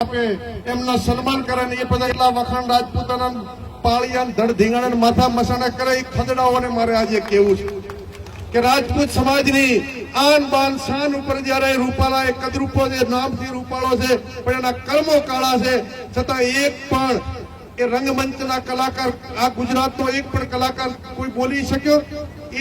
એમના સન્માન કરે ને એ બધા એટલા વખાણ રાજપૂતાના પાળિયા ધડ ધીંગાણા માથા મસાણા કરે એ ખદડાઓને મારે આજે કેવું છે કે રાજપૂત સમાજની આન બાન શાન ઉપર જયારે રૂપાલા એક કદરૂપો છે, નામથી રૂપાળો છે, પણ એના કર્મો કાળા છે, છતાં એક પણ એ રંગમંચના કલાકાર આ ગુજરાતનો એક પણ કલાકાર કોઈ બોલી શક્યો?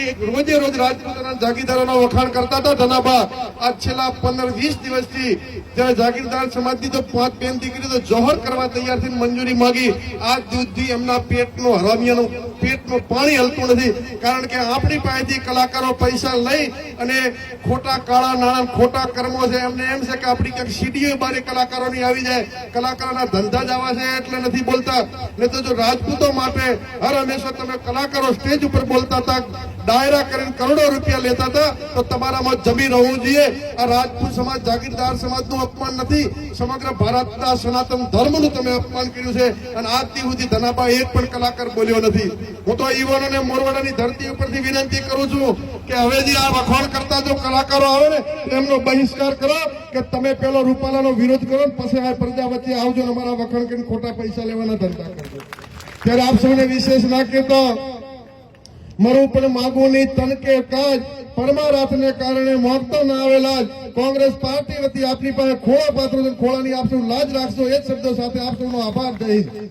એ રોજે રોજ રાજપૂતના જાગીરદારોનો વખાણ કરતા હતા. ધનાબા આ છેલ્લા 15-20 દિવસથી જયારે જાગીરદાર સમાજની તો 5 બેન દીકરી તો જોહર કરવા તૈયાર થઈને મંજૂરી માંગી. આજ સુધી એમના પેટનો હરામિયાનું પેટનું પાણી હલતું નથી, કારણ કે આપણી પાસેથી કલાકારો પૈસા લઈ અને ખોટા કાળા નાણાં ખોટા કર્મો છે. એમને એમ છે કે આપણી ક્યાંક સીડીઓ બારે કલાકારોની આવી જાય, કલાકારોના ધંધા જ આવા છે એટલે નથી બોલતા. નહીં તો જો રાજપૂતો માટે હર હંમેશા તમે કલાકારો સ્ટેજ ઉપર બોલતા હતા, ડાયરા કરીને કરોડો રૂપિયા લેતા હતા, તો તમારામાં જમી રહેવું જોઈએ. આ રાજપૂત સમાજ જાગીરદાર સમાજનું અપમાન નથી, સમગ્ર ભારતના સનાતન ધર્મનું તમે અપમાન કર્યું છે. અને આજથી સુધી ધનાબા એક પણ કલાકાર બોલ્યો નથી. હું તો યુવાનોને મોરવાડાની ધરતી ઉપરથી વિનંતી કરું છું કે હવે જે આ વખાણ કરતા જો કલાકારો આવે ને એમનો બહિષ્કાર કરો, કે તમે પેલો રૂપાલાનો વિરોધ કરો ને પછી આ પ્રજા વચ્ચે આવજો ને અમારા વખાણ કરીને ખોટા પૈસા લેવાના ધંધા કરજો. ત્યારે આપ સૌને વિશેષ ના કહેતો મરું પણ માગું નહીં તન કે કાજ, પરમારાથને કારણે મોગતો ના આવેલા કોંગ્રેસ પાર્ટી વતી આપની પાસે ખોળા પાત્રો ખોળાની આપ સૌ લાજ રાખશો. એ જ શબ્દો સાથે આપ સૌનો આભાર. જય હિન્દ.